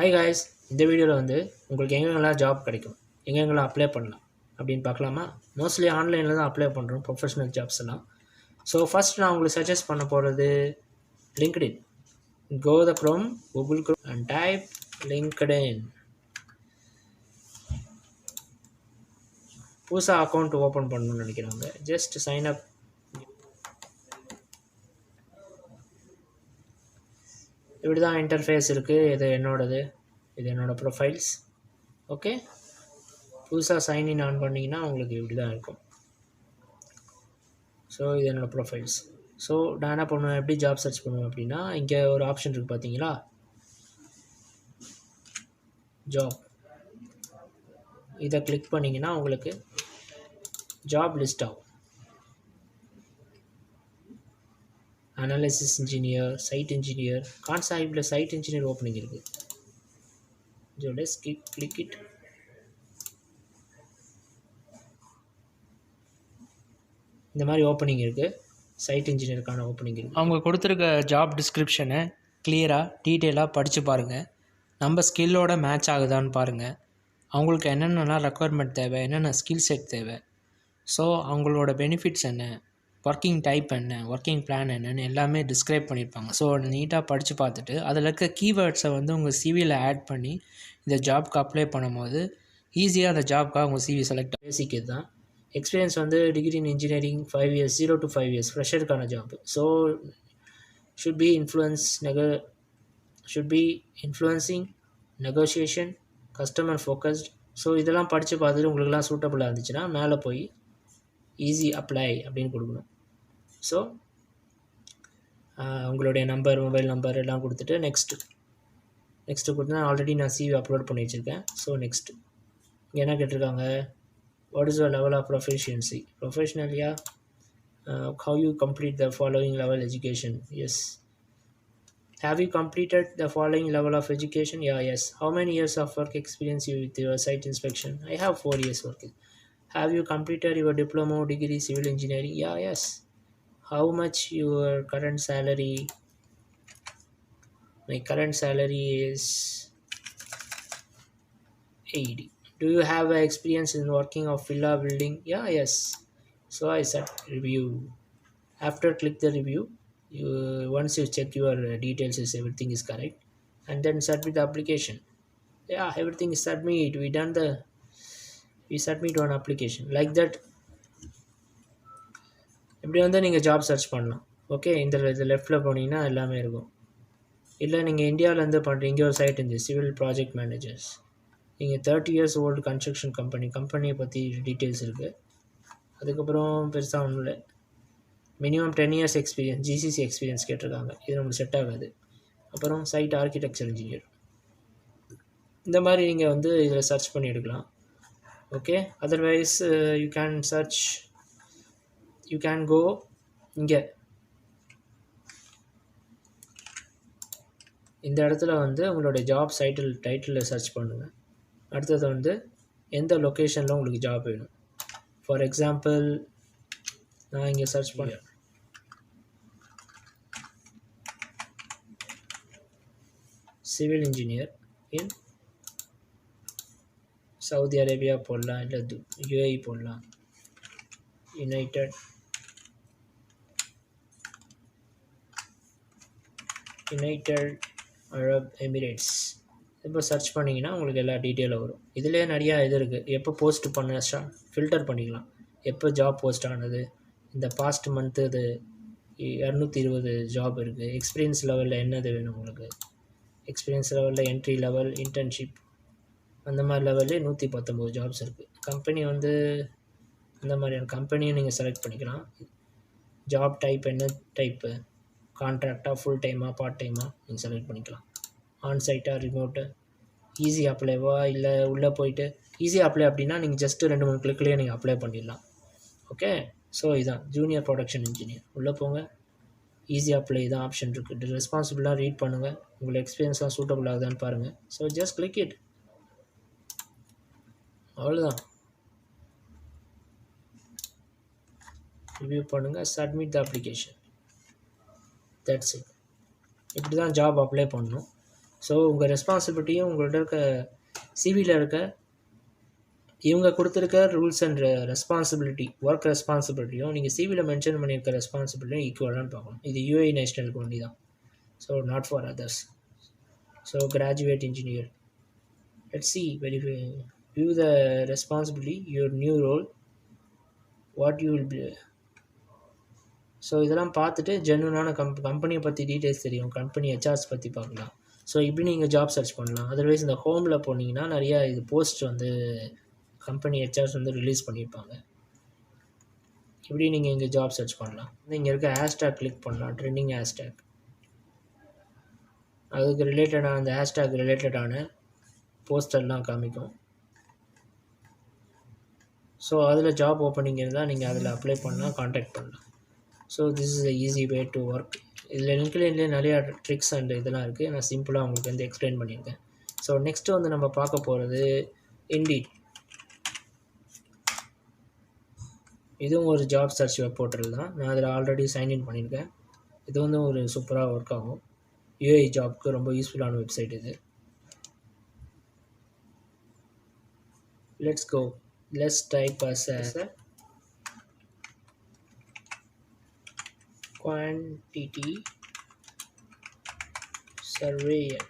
Hi guys, இந்த வீடியோவில் வந்து உங்களுக்கு எங்கெங்கெல்லாம் ஜாப் கிடைக்கும், எங்கெங்கெல்லாம் அப்ளை பண்ணலாம் அப்படின்னு பார்க்கலாமா? மோஸ்ட்லி ஆன்லைனில் தான் அப்ளை பண்ணுறோம் ப்ரொஃபஷனல் ஜாப்ஸ் எல்லாம். ஸோ ஃபஸ்ட் நான் உங்களுக்கு சஜஸ்ட் பண்ண போகிறது LinkedIn. Go the Chrome, Google Chrome and type LinkedIn. புதுசாக அக்கௌண்ட் ஓப்பன் பண்ணணும்னு நினைக்கிறவங்க ஜஸ்ட் சைன் அப். இப்படி தான் இன்டர்ஃபேஸ் இருக்குது. இது என்னோடய ப்ரொஃபைல்ஸ். ஓகே, புதுசாக சைன்இன் ஆன் பண்ணிங்கன்னா உங்களுக்கு இப்படி தான் இருக்கும். ஸோ இது என்னோடய ப்ரொஃபைல்ஸ். ஸோ நான் என்ன பண்ணுவேன், எப்படி ஜாப் சர்ச் பண்ணுவேன் அப்படின்னா, இங்கே ஒரு ஆப்ஷன் இருக்குது பார்த்தீங்களா, ஜாப். இதை கிளிக் பண்ணிங்கன்னா உங்களுக்கு ஜாப் லிஸ்ட் ஆகும். அனாலிசிஸ் இன்ஜினியர், சைட் இன்ஜினியர், கான்சாஹிப்பில் சைட் இன்ஜினியர் ஓப்பனிங் இருக்குது. So let's click it. இந்த மாதிரி ஓப்பனிங் இருக்குது, சைட் இன்ஜினியருக்கான ஓப்பனிங் இருக்குது. அவங்க கொடுத்துருக்க ஜாப் டிஸ்கிரிப்ஷனை கிளியராக டீட்டெயிலாக படித்து பாருங்கள். நம்ம ஸ்கில்லோட மேட்ச் ஆகுதான்னு பாருங்கள். அவங்களுக்கு என்னென்னலாம் ரெக்குவயர்மெண்ட் தேவை, என்னென்ன ஸ்கில் செட் தேவை, ஸோ அவங்களோட பெனிஃபிட்ஸ் என்ன, ஒர்க்கிங் டைப் என்ன, ஒர்க்கிங் பிளான் என்னன்னு எல்லாமே டிஸ்கிரைப் பண்ணியிருப்பாங்க. ஸோ நீட்டாக படித்து பார்த்துட்டு அதில் இருக்க கீவேர்ட்ஸை வந்து உங்கள் சிவியில் ஆட் பண்ணி இந்த ஜாப்க்கு அப்ளை பண்ணும்போது ஈஸியாக அந்த ஜாப்க்காக உங்கள் சிவி செலக்ட். பேசிக் இதுதான். எக்ஸ்பீரியன்ஸ் வந்து degree in engineering 5 years, 0 to 5 years ஃப்ரெஷருக்கான job. So should be influencing, negotiation, customer focused. So இதெல்லாம் படித்து பார்த்துட்டு உங்களுக்குலாம் சூட்டபுளாக இருந்துச்சுன்னா மேலே போய் ஈஸி அப்ளை அப்படின்னு கொடுக்கணும். ஸோ உங்களுடைய நம்பர், மொபைல் நம்பர் எல்லாம் கொடுத்துட்டு நெக்ஸ்ட்டு கொடுத்தா ஆல்ரெடி நான் சிவி அப்லோட் பண்ணி வச்சுருக்கேன். ஸோ நெக்ஸ்ட்டு இங்கே என்ன கேட்டிருக்காங்க, what is your level of proficiency? Professional, yeah. How you complete the following level education? Yes. Have you completed the following level of education? Yeah, yes. How many years of work experience you with your site inspection? I have 4 years work. Have you completed your diploma or degree civil engineering? Yeah, yes. How much your current salary? My current salary is 80. Do you have experience in working of villa building? Yeah, yes. So I said review. After click the review, once you check your details is everything is correct, and then submit the application. Yeah, everything is submit. We submit one application like that. இப்படி வந்து நீங்கள் job search பண்ணலாம். Okay, இந்த லெஃப்டில் போனீங்கன்னா எல்லாமே இருக்கும். இல்லை நீங்கள் இந்தியாவிலேருந்து பண்ணுறீங்க, ஒரு சைட் இருந்து சிவில் ப்ராஜெக்ட் மேனேஜர்ஸ், நீங்கள் 30 years ஓல்டு கன்ஸ்ட்ரக்ஷன் கம்பெனியை பற்றி டீட்டெயில்ஸ் இருக்குது. அதுக்கப்புறம் பெருசாக ஒன்றும் இல்லை, minimum 10 years experience, GCC experience கேட்டிருக்காங்க. இது நம்மளுக்கு செட் ஆகாது. அப்புறம் சைட் ஆர்கிடெக்சர் இன்ஜினியர், இந்த மாதிரி நீங்கள் வந்து இதில் சர்ச் பண்ணி எடுக்கலாம். Okay, otherwise you can go இங்கே இந்த இடத்துல வந்து உங்களுடைய ஜாப் டைட்டிலில் சர்ச் பண்ணுங்கள். அடுத்தது வந்து எந்த லொக்கேஷனில் உங்களுக்கு ஜாப் வேணும். ஃபார் எக்ஸாம்பிள் நான் இங்கே சர்ச் பண்ணேன், சிவில் இன்ஜினியர் இன் சவுதி அரேபியா போடலாம், இல்லை UAE போடலாம், யுனைடெட் அரப் எமிரேட்ஸ். இப்போ சர்ச் பண்ணிங்கன்னா உங்களுக்கு எல்லா டீட்டெயிலும் வரும். இதிலே நிறையா இது இருக்குது. எப்போ போஸ்ட் பண்ண ஃபில்டர் பண்ணிக்கலாம், எப்போ ஜாப் போஸ்ட் ஆனது, இந்த பாஸ்ட் மந்த்து இது 220 ஜாப் இருக்குது. எக்ஸ்பீரியன்ஸ் லெவலில் என்னது வேணும் உங்களுக்கு, எக்ஸ்பீரியன்ஸ் லெவலில் என்ட்ரி லெவல், இன்டர்ன்ஷிப், அந்த மாதிரி லெவலில் 119 ஜாப்ஸ் இருக்குது. கம்பெனி வந்து அந்த மாதிரியான கம்பெனியும் நீங்கள் செலக்ட் பண்ணிக்கலாம். ஜாப் டைப் என்ன டைப்பு, கான்ட்ராக்டாக, ஃபுல் டைமாக, பார்ட் டைமாக நீங்கள் செலக்ட் பண்ணிக்கலாம். ஆன்சைட்டாக, ரிமோட்டு, ஈஸி அப்ளைவா, இல்லை உள்ளே போயிட்டு ஈஸி அப்ளை அப்படின்னா நீங்கள் ஜஸ்ட்டு 2-3 கிளிக்லேயே நீங்கள் அப்ளை பண்ணிடலாம். ஓகே, ஸோ இதுதான் ஜூனியர் ப்ரொடக்ஷன் இன்ஜினியர். உள்ளே போங்க, ஈஸி அப்ளை தான் ஆப்ஷன் இருக்குது. ரெஸ்பான்சிபிளாக ரீட் பண்ணுங்கள், உங்களுக்கு எக்ஸ்பீரியன்ஸ்லாம் சூட்டபுள் ஆகுதான்னு பாருங்கள். ஸோ ஜஸ்ட் கிளிக் இட், அவ்வளோதான். ரிவ்யூ பண்ணுங்கள், submit the application, that's it. இப்படி தான் ஜாப் அப்ளை பண்ணணும். ஸோ உங்கள் ரெஸ்பான்சிபிலிட்டியும் உங்கள்கிட்ட இருக்க சிவியில் இருக்க இவங்க கொடுத்துருக்க ரூல்ஸ் அண்ட் ரெஸ்பான்சிபிலிட்டி ஒர்க் ரெஸ்பான்சிபிலிட்டியும் நீங்கள் சிவியில் மென்ஷன் பண்ணியிருக்க ரெஸ்பான்சிபிலிட்டியும் ஈக்குவலானு பார்க்கணும். இது யூஏஇ நேஷனலுக்கு ஒண்டி தான். So not for others. So graduate engineer, let's see verify view the responsibility your new role what you will be. So இதெல்லாம் பார்த்துட்டு ஜென்யூனான கம்பெனியை பற்றி டீட்டெயில்ஸ் தெரியும், கம்பெனி ஹெச்ஆர்ஸ் பற்றி பார்க்கலாம். ஸோ இப்படி நீங்கள் ஜாப் சர்ச் பண்ணலாம். அதர்வைஸ் இந்த ஹோமில் போனீங்கன்னா நிறையா இது போஸ்ட் வந்து கம்பெனி ஹெச்ஆர்ஸ் வந்து ரிலீஸ் பண்ணியிருப்பாங்க. இப்படி நீங்கள் இங்கே ஜாப் சர்ச் பண்ணலாம். இங்கே இருக்க ஹேஷ்டேக் கிளிக் பண்ணலாம், ட்ரெண்டிங் ஹேஷ்டேக். அதுக்கு ரிலேட்டடான அந்த ஹேஷ்டேக் ரிலேட்டடான போஸ்டர்லாம் காமிக்கும். ஸோ அதில் ஜாப் ஓப்பனிங் இருந்தால் நீங்கள் அதில் அப்ளை பண்ணால் காண்டாக்ட் பண்ணலாம். So this is a easy way to work. இதில் லிங்க்ட்இன்லேயே நிறையா ட்ரிக்ஸ் அண்ட் இதெல்லாம் இருக்குது. நான் சிம்பிளாக உங்களுக்கு வந்து எக்ஸ்பிளைன் பண்ணியிருக்கேன். ஸோ நெக்ஸ்ட்டு வந்து நம்ம பார்க்க போகிறது இண்டீட். இதுவும் ஒரு ஜாப் சர்ச் வெப் போர்ட்டல் தான். நான் அதில் ஆல்ரெடி சைன்இன் பண்ணியிருக்கேன். இது வந்து ஒரு சூப்பராக ஒர்க் ஆகும். யூஏஇ ஜாப்க்கு ரொம்ப யூஸ்ஃபுல்லான வெப்சைட் இது. Let's go. Let's type as a quantity surveyor.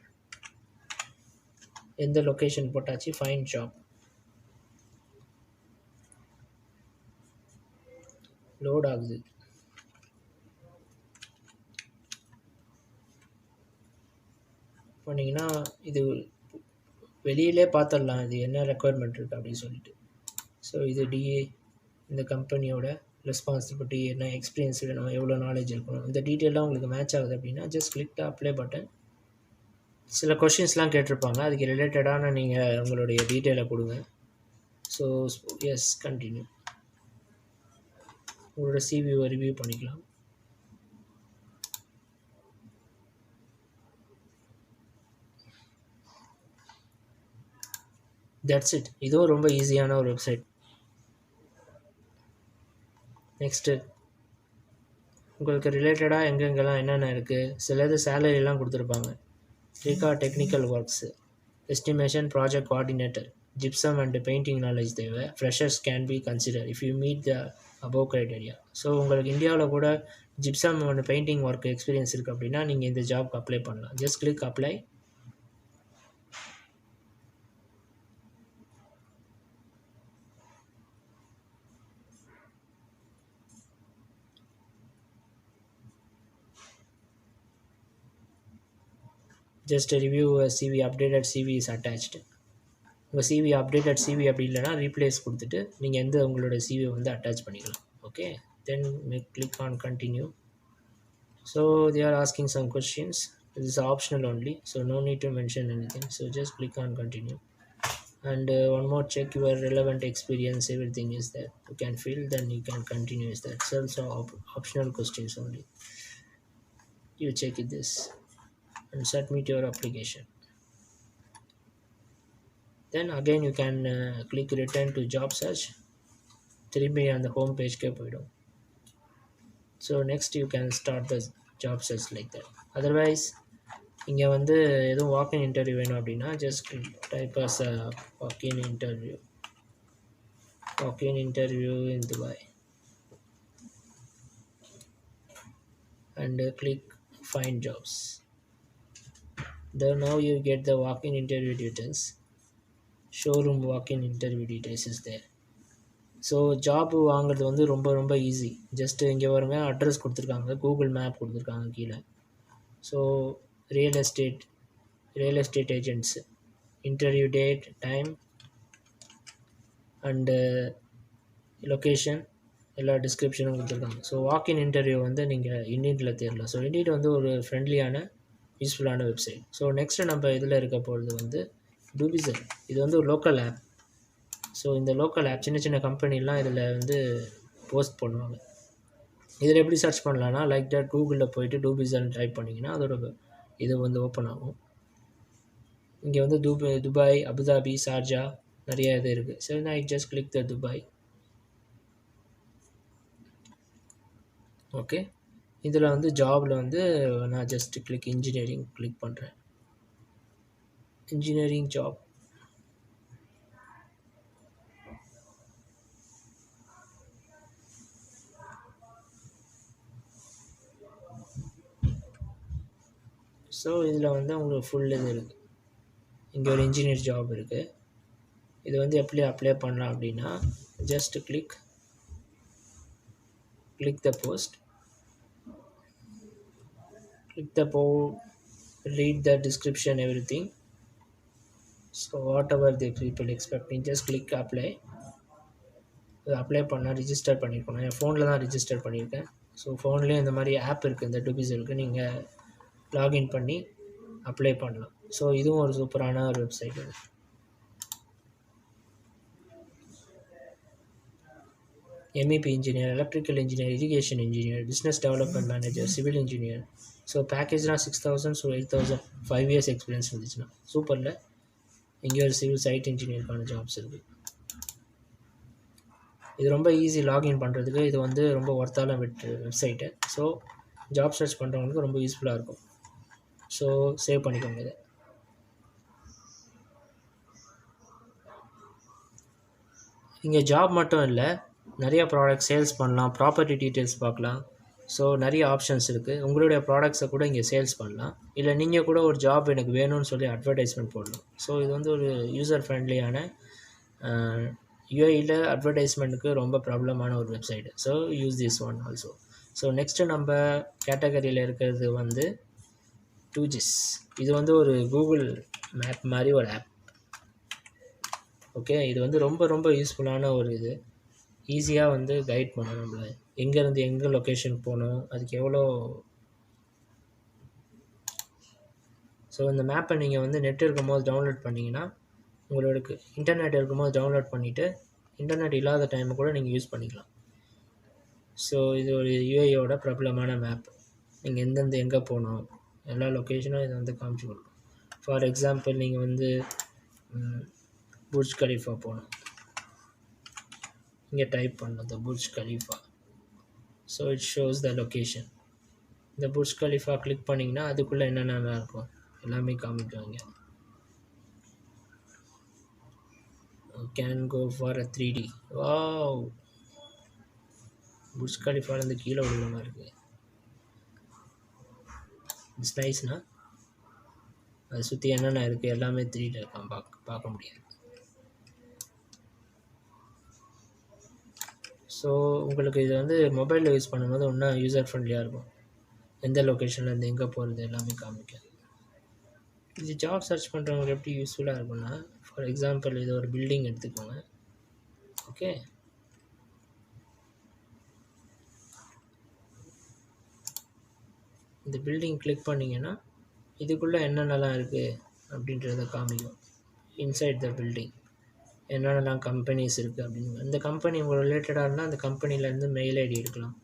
எந்த லொக்கேஷன் போட்டாச்சு, ஃபைண்ட் ஜாப். லோட் ஆகுது. பண்ணிங்கன்னா இது வெளியிலே பார்த்துடலாம் இது என்ன ரெக்குயர்மெண்ட் இருக்குது அப்படின்னு சொல்லிட்டு. ஸோ இது டிஏ, இந்த கம்பெனியோட ரெஸ்பான்சிபிலிட்டி என்ன, எக்ஸ்பீரியன்ஸ் வேணும், எவ்வளோ நாலேஜ் இருக்கணும், இந்த டீட்டெயிலாம் உங்களுக்கு மேட்ச் ஆகுது அப்படின்னா ஜஸ்ட் கிளிக் அப்ளை பட்டன். சில கொஷின்ஸ்லாம் கேட்டிருப்பாங்க, அதுக்கு ரிலேட்டடான நீங்கள் உங்களுடைய டீட்டெயிலை கொடுங்க. So yes continue. உங்களோட சிவியை ரிவ்யூ பண்ணிக்கலாம். That's it. இதுவும் ரொம்ப ஈஸியான ஒரு வெப்சைட். நெக்ஸ்ட்டு உங்களுக்கு ரிலேட்டடாக எங்கெங்கெல்லாம் என்னென்ன இருக்குது, சிலது சேலரிலாம் கொடுத்துருப்பாங்க. Technical works, estimation, project coordinator, gypsum and painting knowledge தேவை. Freshers can be consider if you meet the above criteria. So உங்களுக்கு இந்தியாவில் கூட gypsum and painting work experience இருக்குது அப்படின்னா நீங்கள் இந்த ஜாப்க்கு அப்ளை பண்ணலாம். Just click apply. Just review CV, updated CV is attached. உங்கள் சிவி அப்டேட்டட் சிவி அப்படி இல்லைனா ரீப்ளேஸ் கொடுத்துட்டு நீங்கள் எந்த உங்களோட சிவியை வந்து அட்டாச் பண்ணிக்கலாம். Okay, then click on continue. So they are asking some questions. This is optional only, so no need to mention anything. So just click on continue. And one more, check your relevant experience, everything is there. You can fill, then you can continue. Is that also optional questions only. You check it this and submit your application. Then again you can click return to job search. திரும்பி அந்த home பேஜ்க்கே போயிடும். So next you can start the job search like that. Otherwise இங்கே வந்து எதுவும் walk in interview வேணும் அப்படின்னா just type as a walk in interview in Dubai and click find jobs. Then now you get the walk-in interview details. Showroom walk-in interview details is there. So job வாங்குறது வந்து ரொம்ப ரொம்ப easy. Just இங்கே வருங்க, address கொடுத்துருக்காங்க, Google map கொடுத்துருக்காங்க கீழே. So real estate agents, interview date, time and location, எல்லா டிஸ்கிரிப்ஷனும் கொடுத்துருக்காங்க. ஸோ வாக்கின் இன்டர்வியூ வந்து நீங்கள் இண்டீட்டில் தேடலாம். ஸோ இண்டீட் வந்து ஒரு ஃப்ரெண்ட்லியான யூஸ்ஃபுல்லான வெப்சைட். ஸோ நெக்ஸ்ட்டு நம்ம இதில் இருக்க போகிறது வந்து டூபிசர். இது வந்து ஒரு லோக்கல் ஆப். ஸோ இந்த லோக்கல் ஆப் சின்ன சின்ன கம்பெனிலாம் இதில் வந்து போஸ்ட் பண்ணுவாங்க. இதில் எப்படி சர்ச் பண்ணலான்னா லைக் தட் கூகுளில் போய்ட்டு டூபிசர்னு டைப் பண்ணிங்கன்னா அதோட இது வந்து ஓப்பன் ஆகும். இங்கே வந்து துபாய், அபுதாபி, ஷார்ஜா நிறைய இது இருக்குது. சரி, நான் ஜஸ்ட் கிளிக் த துபாய். ஓகே, இதில் வந்து ஜாபில் வந்து நான் ஜஸ்ட் கிளிக் இன்ஜினியரிங் கிளிக் பண்ணுறேன். engineering job. ஸோ இதில் வந்து உங்களுக்கு ஃபுல் இது இருக்குது. இங்கே ஒரு இன்ஜினியர் ஜாப் இருக்குது. இது வந்து எப்படி அப்ளை பண்ணலாம் அப்படின்னா, just click the post, read the description, everything. So whatever the people expecting, just click apply. Apply பண்ணால் ரிஜிஸ்டர் பண்ணியிருக்கணும். என் ஃபோனில் தான் ரிஜிஸ்டர் பண்ணியிருக்கேன். ஸோ ஃபோன்லேயே இந்த மாதிரி ஆப் இருக்குது, இந்த டூபிஸுக்கு நீங்கள் லாகின் பண்ணி அப்ளை பண்ணலாம். ஸோ இதுவும் ஒரு சூப்பரான ஒரு வெப்சைட். இது MEP engineer, electrical engineer, irrigation engineer, business development manager, civil engineer. So பேக்கேஜ்லாம் 6,000, ஸோ 8,000, 5 years எக்ஸ்பீரியன்ஸ் இருந்துச்சுன்னா சூப்பரில். இங்கே ஒரு சிவில் சைட் இன்ஜினியருக்கான ஜாப்ஸ் இருக்குது. இது ரொம்ப ஈஸி லாகின் பண்ணுறதுக்கு. இது வந்து ரொம்ப ஒர்த்தான வெப்சைட்டு. ஸோ ஜாப் சர்ச் பண்ணுறவங்களுக்கு ரொம்ப யூஸ்ஃபுல்லாக இருக்கும். ஸோ சேவ் பண்ணிக்கோங்க இதை. இங்கே ஜாப் மட்டும் இல்லை, நிறைய ப்ராடக்ட் சேல்ஸ் பண்ணலாம், ப்ராப்பர்ட்டி டீட்டெயில்ஸ் பார்க்கலாம். ஸோ நிறைய ஆப்ஷன்ஸ் இருக்குது. உங்களுடைய ப்ராடக்ட்ஸை கூட இங்கே சேல்ஸ் பண்ணலாம். இல்லை நீங்கள் கூட ஒரு ஜாப் எனக்கு வேணும்னு சொல்லி அட்வர்டைஸ்மெண்ட் போடலாம். ஸோ இது வந்து ஒரு யூசர் ஃப்ரெண்ட்லியான, UAEல அட்வர்டைஸ்மெண்ட்டுக்கு ரொம்ப ப்ராப்ளமான ஒரு website. So use this one also. So next நம்ம கேட்டகரியில் இருக்கிறது வந்து 2GIS. இது வந்து ஒரு கூகுள் மேப் மாதிரி ஒரு ஆப். ஓகே, இது வந்து ரொம்ப ரொம்ப யூஸ்ஃபுல்லான ஒரு இது. ஈஸியாக வந்து கைட் பண்ணணும் நம்மளை, எங்கேருந்து எங்கே லொக்கேஷன் போகணும், அதுக்கு எவ்வளோ. ஸோ இந்த மேப்பை நீங்கள் வந்து நெட் இருக்கும்போது டவுன்லோட் பண்ணிங்கன்னா, உங்களுக்கு இன்டர்நெட் இருக்கும்போது டவுன்லோட் பண்ணிவிட்டு இன்டர்நெட் இல்லாத டைமை கூட நீங்கள் யூஸ் பண்ணிக்கலாம். ஸோ இது ஒரு UAEயோட பிரபலமான மேப். நீங்கள் எந்தெந்த எங்கே போகணும் எல்லா லொக்கேஷனும் இதை வந்து காமிச்சு கொடுக்கும். ஃபார் எக்ஸாம்பிள் நீங்கள் வந்து புர்ஜ் கலீஃபா போகணும், இங்கே டைப் பண்ணணும் the Burj Khalifa. So it shows the location. இந்த புர்ஜ் கலீஃபா கிளிக் பண்ணிங்கன்னா அதுக்குள்ளே என்னென்ன இருக்கும் எல்லாமே காமிக்குவாங்க. Can go for a 3D. Wow, Burj கலிஃபாலேருந்து கீழே விழுகிற மாதிரி இருக்குது. இட்ஸ் நைஸ்னா, அதை சுற்றி என்னென்ன இருக்குது எல்லாமே 3D இருக்கான், பார்க்க முடியாது. ஸோ உங்களுக்கு இது வந்து மொபைலில் யூஸ் பண்ணும்போது இன்னும் யூசர் ஃப்ரெண்ட்லியாக இருக்கும். எந்த லொக்கேஷன்லேருந்து எங்கே போகிறது எல்லாமே காமிக்கும். இது ஜாப் சர்ச் பண்ணுறவங்களுக்கு எப்படி யூஸ்ஃபுல்லாக இருக்கும்னா, ஃபார் எக்ஸாம்பிள் இது ஒரு பில்டிங் எடுத்துக்கோங்க. ஓகே, இந்த பில்டிங் கிளிக் பண்ணிங்கன்னா இதுக்குள்ளே என்னென்னலாம் இருக்குது அப்படின்றத காமிக்கும். இன்சைட் த பில்டிங் என்னென்னலாம் கம்பெனிஸ் இருக்குது அப்படின்னு. இந்த கம்பெனி உங்கள் ரிலேட்டடாக இருந்தால் அந்த கம்பெனிலேருந்து மெயில் ஐடி எடுக்கலாம்.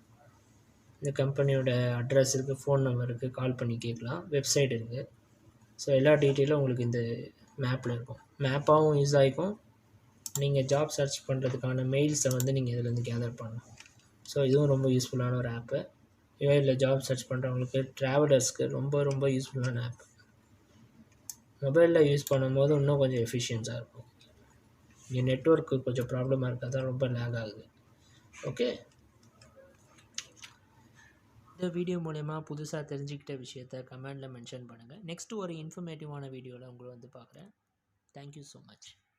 இந்த கம்பெனியோட அட்ரஸ் இருக்குது, ஃபோன் நம்பர் இருக்குது, கால் பண்ணி கேட்கலாம். வெப்சைட் இருக்குது. ஸோ எல்லா டீட்டெயிலும் உங்களுக்கு இந்த மேப்பில் இருக்கும். மேப்பாகவும் யூஸ் ஆகிக்கும். நீங்கள் ஜாப் சர்ச் பண்ணுறதுக்கான மெயில்ஸை வந்து நீங்கள் இதிலேருந்து கேதர் பண்ணலாம். ஸோ இதுவும் ரொம்ப யூஸ்ஃபுல்லான ஒரு ஆப்பு. UAEல ஜாப் சர்ச் பண்ணுறவங்களுக்கு, ட்ராவலர்ஸ்க்கு ரொம்ப ரொம்ப யூஸ்ஃபுல்லான ஆப். மொபைலில் யூஸ் பண்ணும்போது இன்னும் கொஞ்சம் எஃபிஷியன்ஸாக இருக்கும். இங்கே நெட்ஒர்க்கு கொஞ்சம் ப்ராப்ளமாக இருக்குது, அதான் ரொம்ப லேக் ஆகுது. ஓகே, இந்த வீடியோ மூலயமா புதுசாக தெரிஞ்சுக்கிட்ட விஷயத்த கமெண்டில் மென்ஷன் பண்ணுங்கள். நெக்ஸ்ட்டு ஒரு இன்ஃபர்மேட்டிவான வீடியோவில் உங்களை வந்து பார்க்குறேன். Thank you so much.